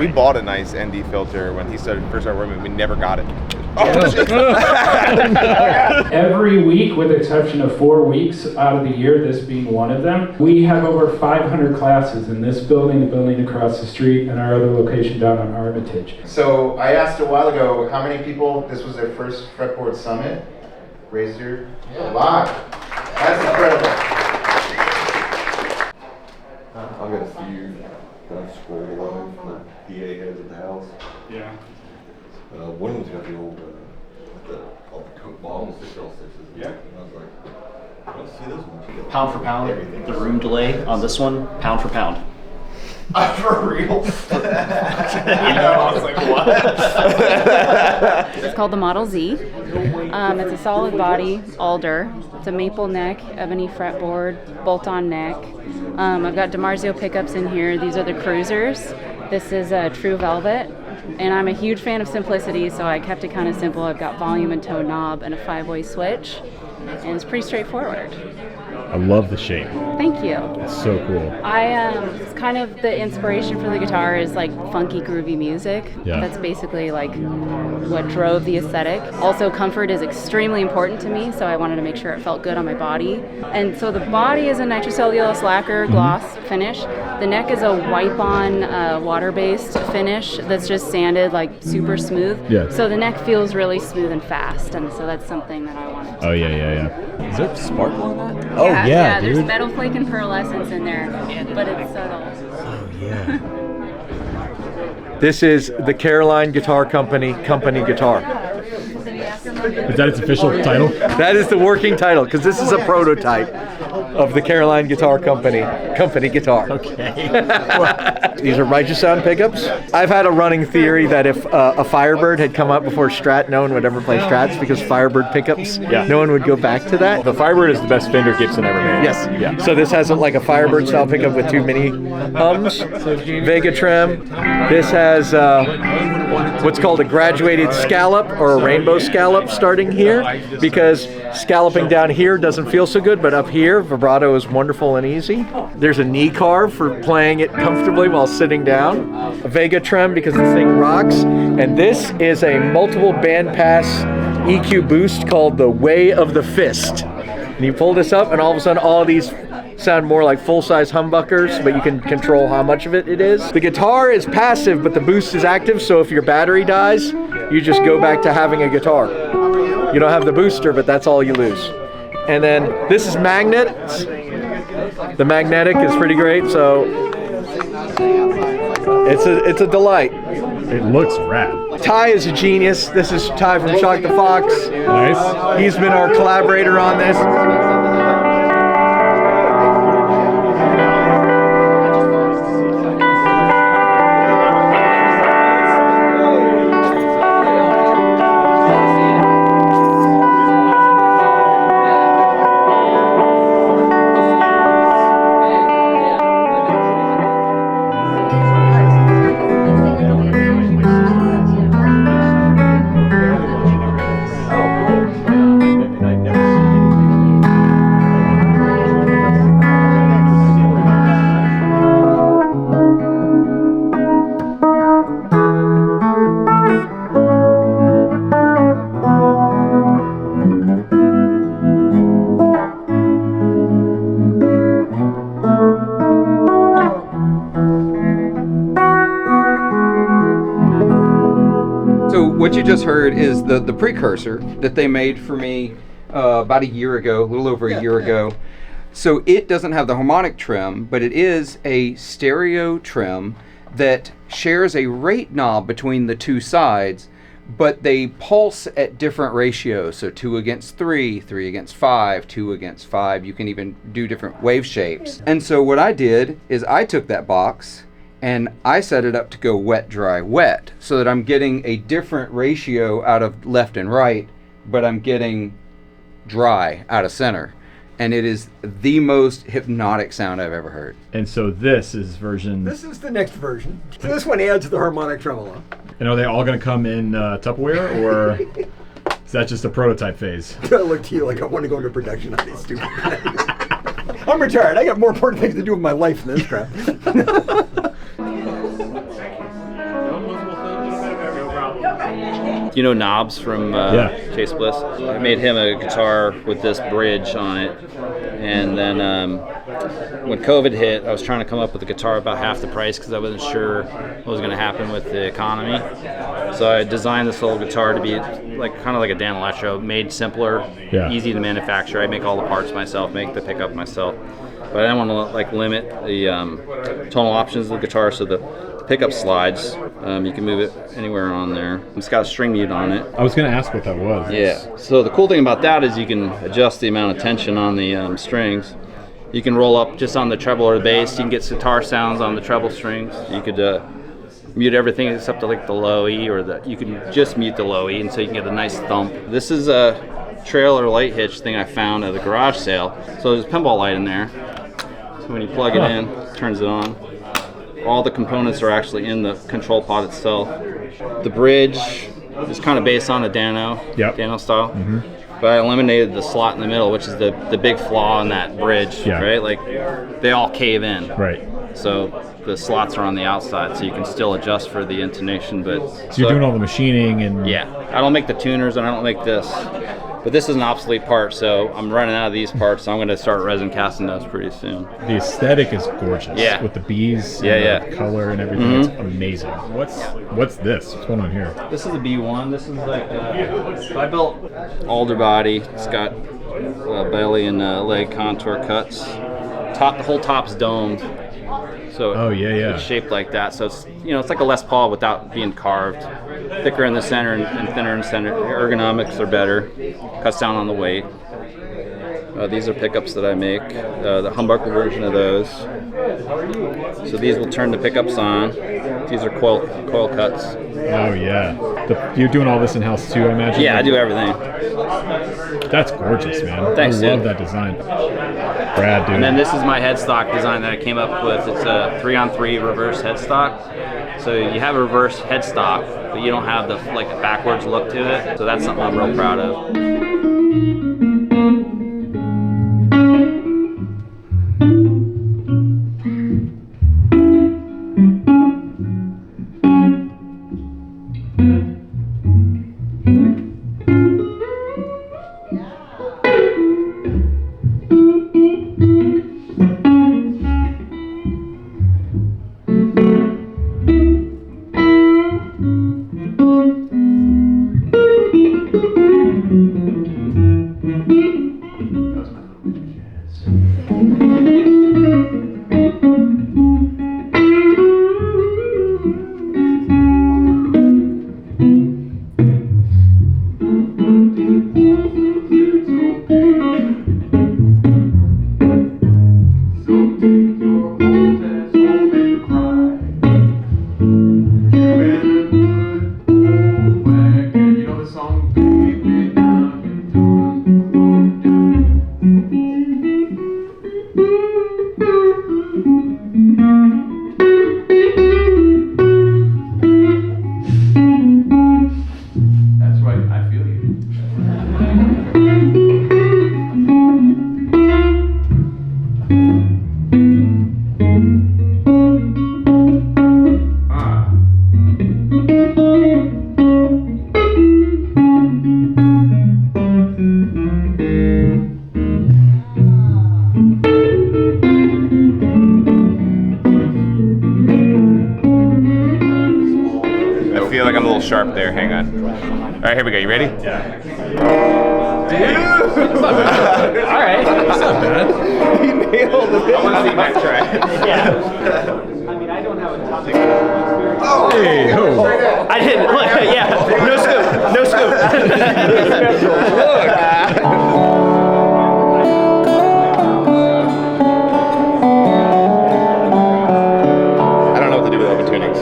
We bought a nice ND filter when he first started working. We never got it. Every week, with the exception of 4 weeks out of the year, this being one of them, we have over 500 classes in this building, the building across the street, and our other location down on Armitage. So I asked a while ago how many people, this was their first Fretboard Summit. Raise your a lot. That's incredible. I've got a few kind of squirrel lines for PA heads at the house. Yeah. One of them's got the old, all the Coke bottles, 6L6s. Yeah. And I was like, I don't see those ones. Pound for pound, the room delay on this one, pound for pound. For real? I was like, what? It's called the Model Z. It's a solid body alder. It's a maple neck, ebony fretboard, bolt-on neck. I've got DiMarzio pickups in here. These are the cruisers. This is a true velvet. And I'm a huge fan of simplicity, so I kept it kind of simple. I've got volume and tone knob and a 5-way switch. And it's pretty straightforward. I love the shape. Thank you. It's so cool. It's kind of the inspiration for the guitar is like funky, groovy music. Yeah. That's basically like what drove the aesthetic. Also, comfort is extremely important to me, so I wanted to make sure it felt good on my body. And so the body is a nitrocellulose lacquer gloss finish. The neck is a wipe-on water-based finish that's just sanded like super smooth. Yeah. So the neck feels really smooth and fast, and so that's something that I wanted to. Oh yeah. Is there sparkle on that? Oh yeah, there's dude. metal flake and pearlescence in there, but it's subtle. Oh yeah. This is the Caroline Guitar Company guitar. Is that its official title? That is the working title, because this is a prototype of the Caroline Guitar Company guitar. Okay. These are Righteous Sound pickups. I've had a running theory that if a Firebird had come out before Strat, no one would ever play Strats, because Firebird pickups, no one would go back to that. The Firebird is the best Fender Gibson ever made. Yes. Yeah. So this has like a Firebird style pickup with 2 mini hums. Vega trem. This has what's called a graduated scallop or a rainbow scallop starting here, because scalloping down here doesn't feel so good, but up here vibrato is wonderful and easy. There's a knee carve for playing it comfortably while sitting down. A Vega trem because the thing rocks. And this is a multiple bandpass EQ boost called the Way of the Fist. And you pull this up and all of a sudden all of these sound more like full-size humbuckers, but you can control how much of it is. The guitar is passive, but the boost is active, so if your battery dies, you just go back to having a guitar. You don't have the booster, but that's all you lose. And then this is magnets. The magnetic is pretty great, so it's a delight. It looks rad. Ty is a genius. This is Ty from Shock the Fox. Nice. He's been our collaborator on this. What you just heard is the precursor that they made for me about a year ago, a little over a year ago. So it doesn't have the harmonic trem, but it is a stereo trem that shares a rate knob between the two sides, but they pulse at different ratios. So 2 against 3, 3 against 5, 2 against 5. You can even do different wave shapes. And so what I did is I took that box and I set it up to go wet, dry, wet, so that I'm getting a different ratio out of left and right, but I'm getting dry out of center. And it is the most hypnotic sound I've ever heard. And so this is version... This is the next version. So this one adds the harmonic tremolo. And are they all going to come in Tupperware, or is that just a prototype phase? I look to you like I want to go into production on these stupid things. I'm retired. I got more important things to do with my life than this crap. You know Knobs from Chase Bliss? I made him a guitar with this bridge on it. And then when COVID hit, I was trying to come up with a guitar about half the price because I wasn't sure what was going to happen with the economy. So I designed this little guitar to be kind of like a Dan Electro, made simpler, easy to manufacture. I make all the parts myself, make the pickup myself. But I didn't want to limit the tonal options of the guitar, so the pickup slides. You can move it anywhere on there. It's got a string mute on it. I was going to ask what that was. Yeah. So the cool thing about that is you can adjust the amount of tension on the strings. You can roll up just on the treble or the bass. You can get sitar sounds on the treble strings. You could mute everything except the low E, or you can just mute the low E, and so you can get a nice thump. This is a trailer light hitch thing I found at a garage sale. So there's a pinball light in there. So when you plug it in, it turns it on. All the components are actually in the control pod itself. The bridge is kind of based on the Dano style. But I eliminated the slot in the middle, which is the big flaw in that bridge, right? They all cave in. Right. So the slots are on the outside, so you can still adjust for the intonation. But so you're doing all the machining and... Yeah. I don't make the tuners and I don't make this. But this is an obsolete part, so I'm running out of these parts, so I'm going to start resin casting those pretty soon. The aesthetic is gorgeous. Yeah. With the bees, and the color and everything. It's amazing. What's this? What's going on here? This is a B1. This is I built alder body. It's got belly and leg contour cuts. The whole top's domed. So it's shaped like that. So it's it's like a Les Paul without being carved. Thicker in the center and thinner in the center. Ergonomics are better. Cuts down on the weight. These are pickups that I make. The humbucker version of those. So these will turn the pickups on. These are coil cuts. Oh yeah. You're doing all this in-house too, I imagine? Yeah, I do everything. That's gorgeous, man. Thanks, I love that design. Brad, dude. And then this is my headstock design that I came up with. It's a 3-on-3 reverse headstock. So you have a reverse headstock, but you don't have the backwards look to it. So that's something I'm real proud of. Sharp there, hang on. All right, here we go. You ready? Yeah. Dude! It's not bad. All right. It's not bad. He nailed it. I want to see Matt try. Yeah. I mean, I don't have a ton of experience. Oh! Hey, ho. I didn't. Look, yeah. No scoop. I don't know what to do with open tunings.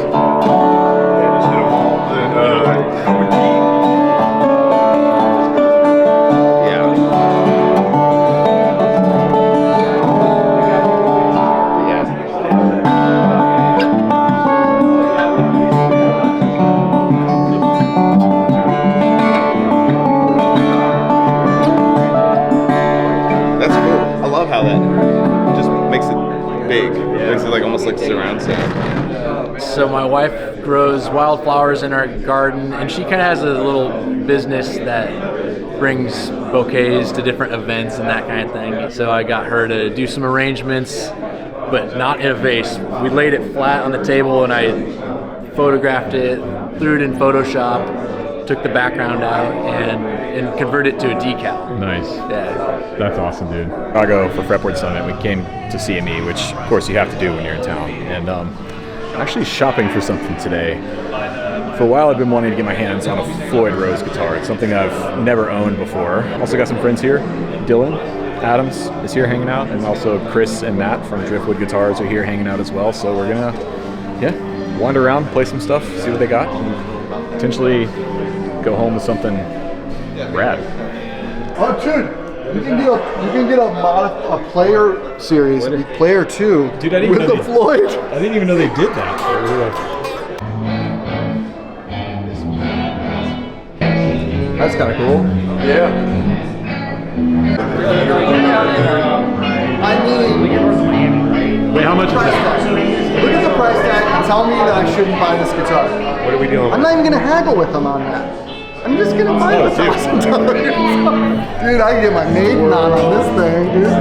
big. It's like almost like surround sound. So my wife grows wildflowers in our garden, and she kind of has a little business that brings bouquets to different events and that kind of thing. So I got her to do some arrangements, but not in a vase. We laid it flat on the table, and I photographed it, threw it in Photoshop, took the background out, and converted it to a decal. Nice. Yeah. That's awesome, dude. Chicago for Fretboard Summit. We came to CME, which of course you have to do when you're in town. And actually shopping for something today. For a while I've been wanting to get my hands on a Floyd Rose guitar. It's something I've never owned before. Also got some friends here. Dylan Adams is here hanging out, and also Chris and Matt from Driftwood Guitars are here hanging out as well. So we're gonna wander around, play some stuff, see what they got, and potentially go home with something rad. Oh, dude, you can get a player series, player 2, dude, I didn't with even know the Floyd. I didn't even know they did that. That's kind of cool. Yeah. I mean, wait, how much is this? Look at the price tag and tell me that I shouldn't buy this guitar. What are we doing? I'm not even gonna haggle with them on that. I'm just gonna buy this awesome guitar. Dude, I can get my maiden on this thing, dude.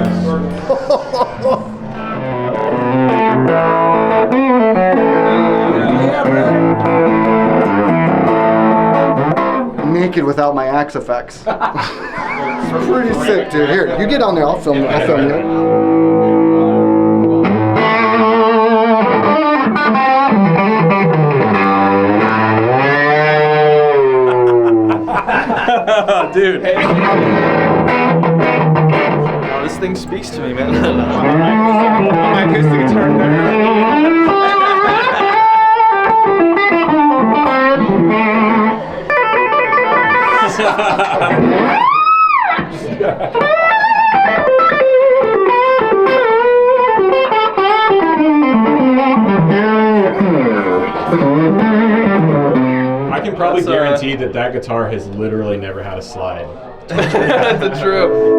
Naked without my axe effects. It's pretty sick, dude. Here, you get on there. I'll film it. I'll film you. Dude. Oh, this thing speaks to me, man. My acoustic guitar there. I can probably guarantee that guitar has literally never had a slide. That's true.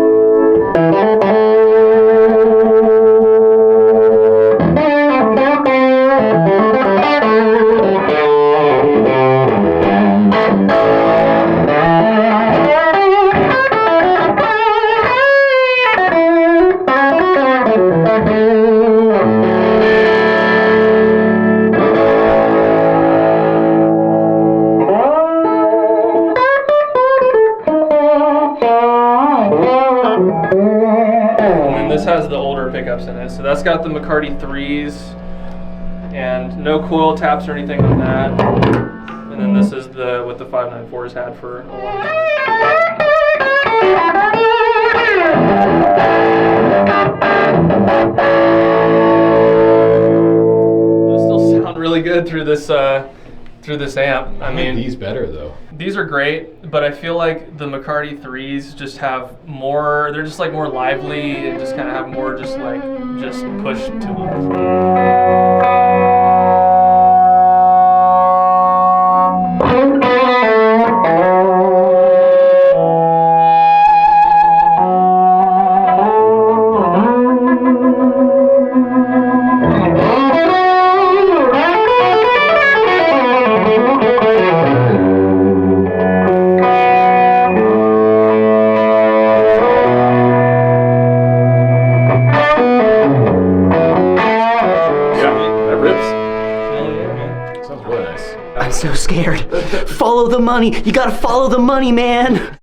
Has the older pickups in it, so that's got the McCarty 3s and no coil taps or anything on that. And then this is the what the 594s had for a long time. It'll still sound really good through this amp. I mean, these better though. These are great, but I feel like the McCarty 3s just have more, they're just like more lively and just kind of have more just push to them. I'm so scared. Follow the money. You gotta follow the money, man.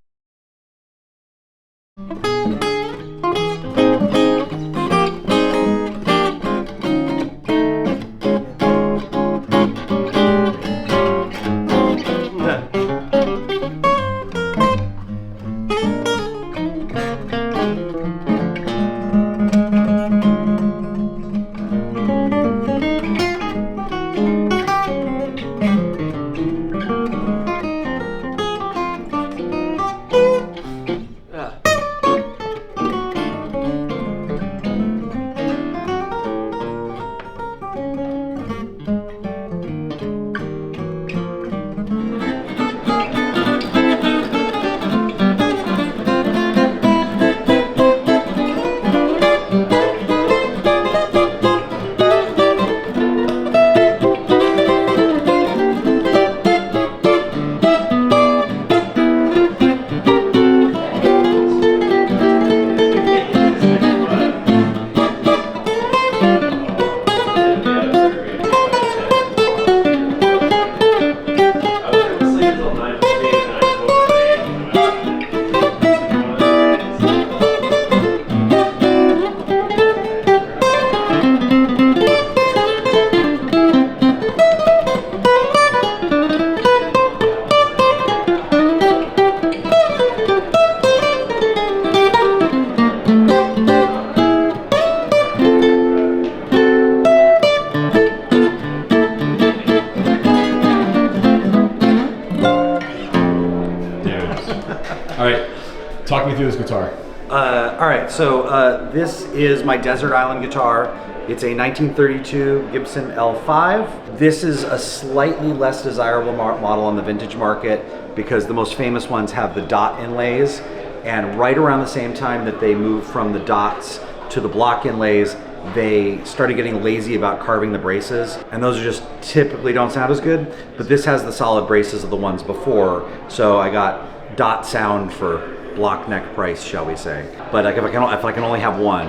me through this guitar. All right, so this is my Desert Island guitar. It's a 1932 Gibson L5. This is a slightly less desirable model on the vintage market because the most famous ones have the dot inlays, and right around the same time that they moved from the dots to the block inlays, they started getting lazy about carving the braces, and those are just typically don't sound as good, but this has the solid braces of the ones before, so I got dot sound for block neck price, shall we say. But like if I can only have one,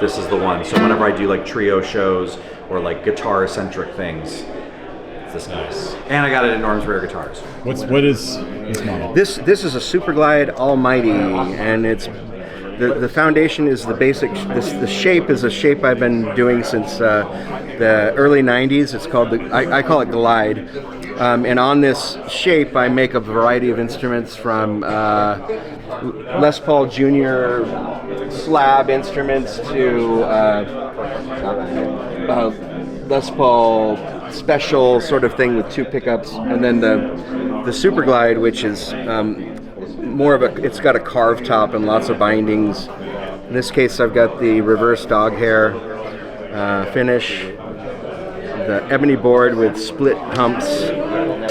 this is the one. So whenever I do like trio shows or like guitar-centric things, it's this nice. And I got it in Norm's Rare Guitars. What is this model? This is a Superglide Almighty, and it's the foundation is the basic. The shape is a shape I've been doing since the early '90s. It's called I call it Glide. And on this shape, I make a variety of instruments from Les Paul Jr. slab instruments to Les Paul special sort of thing with two pickups, and then the Superglide, which is more of it's got a carved top and lots of bindings. In this case, I've got the reverse dog hair finish, the ebony board with split humps.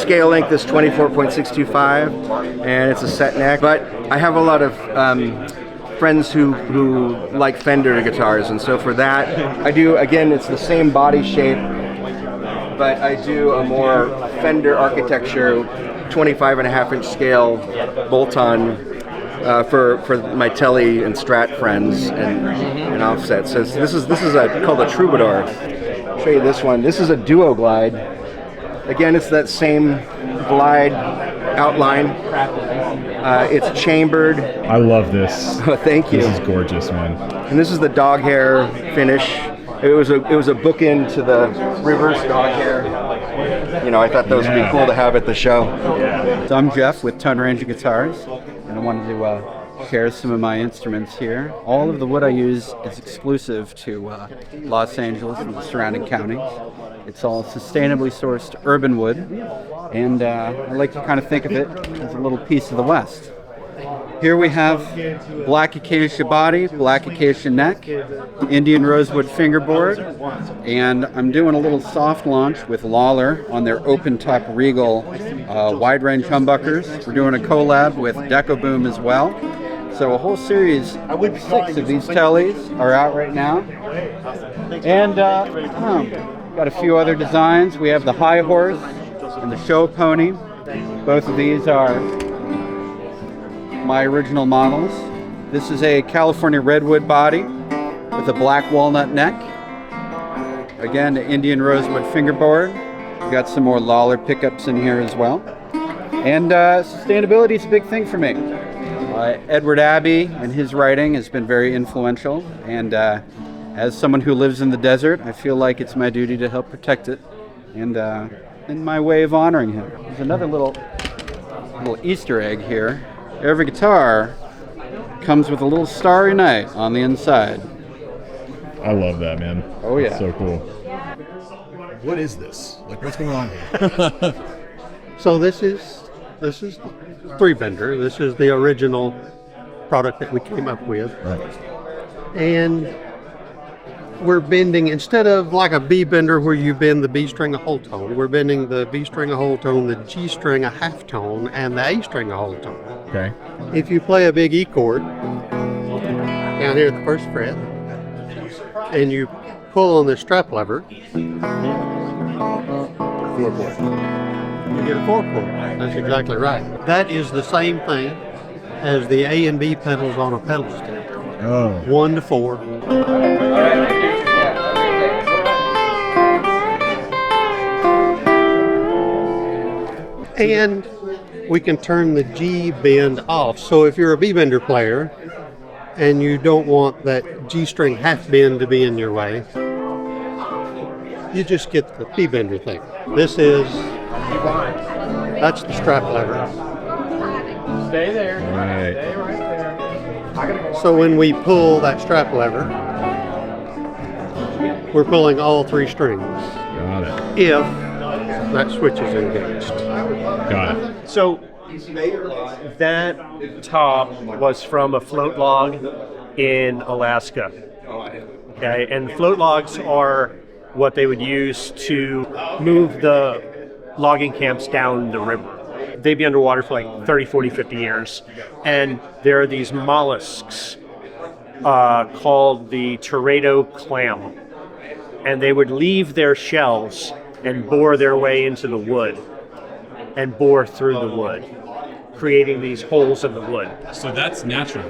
Scale length is 24.625, and it's a set neck. But I have a lot of friends who like Fender guitars, and so for that, I do, again, it's the same body shape, but I do a more Fender architecture, 25.5-inch scale bolt-on for my Telly and Strat friends and offsets. So this is called a Troubadour. I'll show you this one. This is a Duo Glide. Again, it's that same glide outline. It's chambered. I love this. Oh, thank you. This is gorgeous, man. And this is the dog hair finish. It was a bookend to the reverse dog hair. You know, I thought those would be cool to have at the show. So I'm Jeff with Ton Ranger Guitars, and I wanted to share some of my instruments here. All of the wood I use is exclusive to Los Angeles and the surrounding counties. It's all sustainably sourced urban wood, and I like to kind of think of it as a little piece of the West. Here we have black acacia body, black acacia neck, Indian rosewood fingerboard, and I'm doing a little soft launch with Lawler on their open top Regal wide range humbuckers. We're doing a collab with Deco Boom as well. So a whole series, 6 of these Tellys are out right now. And got a few other designs. We have the High Horse and the Show Pony. Both of these are my original models. This is a California redwood body with a black walnut neck. Again, the Indian rosewood fingerboard. We've got some more Lawler pickups in here as well. And sustainability is a big thing for me. Edward Abbey and his writing has been very influential, and as someone who lives in the desert, I feel like it's my duty to help protect it, and in my way of honoring him. There's another little Easter egg here. Every guitar comes with a little starry night on the inside. I love that, man. Oh yeah. That's so cool. What is this? Like, what's going on here? So this is 3-bender. This is the original product that we came up with. Right. And we're bending, instead of like a B bender where you bend the B string a whole tone, we're bending the B string a whole tone, the G string a half tone, and the A string a whole tone. Okay. If you play a big E chord down here at the first fret, and you pull on the strap lever, you get a 4-chord. That's exactly right. That is the same thing as the A and B pedals on a pedal stick. Oh. 1 to 4. And we can turn the G bend off. So if you're a B bender player and you don't want that G string half bend to be in your way, you just get the B bender thing. That's the strap lever. Stay there. Right. Stay right there. So when we pull that strap lever, we're pulling all 3 strings. Got it. If that switch is engaged. Got it. So That top was from a float log in Alaska. Okay, and float logs are what they would use to move the logging camps down the river. They'd be underwater for like 30, 40, 50 years. And there are these mollusks called the Teredo clam. And they would leave their shells and bore their way into the wood and bore through the wood, creating these holes in the wood. So that's natural.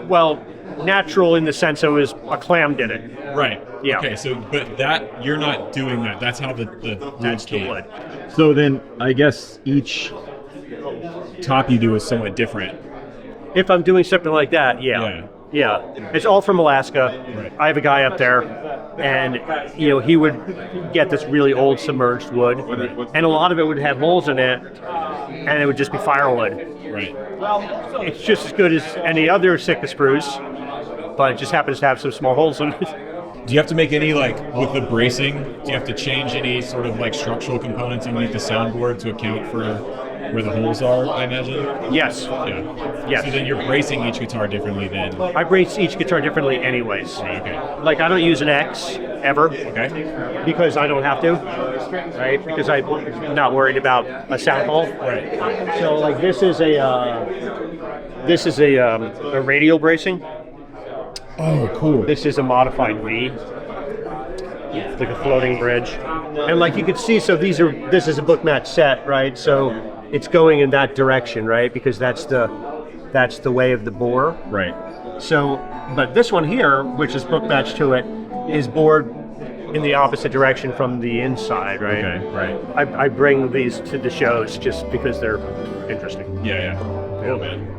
Well, natural in the sense it was a clam did it. Right. Yeah. Okay, so but that you're not doing that. That's how the That's the wood. So then I guess each top you do is somewhat different. If I'm doing something like that, yeah. It's all from Alaska. Right. I have a guy up there, and he would get this really old submerged wood, and a lot of it would have holes in it, and it would just be firewood. Right. It's just as good as any other Sitka spruce, but it just happens to have some small holes in it. Do you have to make any, like, with the bracing, do you have to change any sort of like structural components underneath the soundboard to account for where the holes are, I imagine? Yes. Yeah. Yes. So then you're bracing each guitar differently then? I brace each guitar differently anyways. Right, okay. Like, I don't use an X ever. Okay. Because I don't have to, right? Because I'm not worried about a sound hole. Right. So, like, this is a radial bracing. Oh, cool. This is a modified V. It's like a floating bridge. And like you can see, so this is a book match set, right? So it's going in that direction, right? Because that's the way of the bore. Right. So, but this one here, which is book matched to it, is bored in the opposite direction from the inside, right? Okay, right. I bring these to the shows just because they're interesting. Yeah. Cool, man.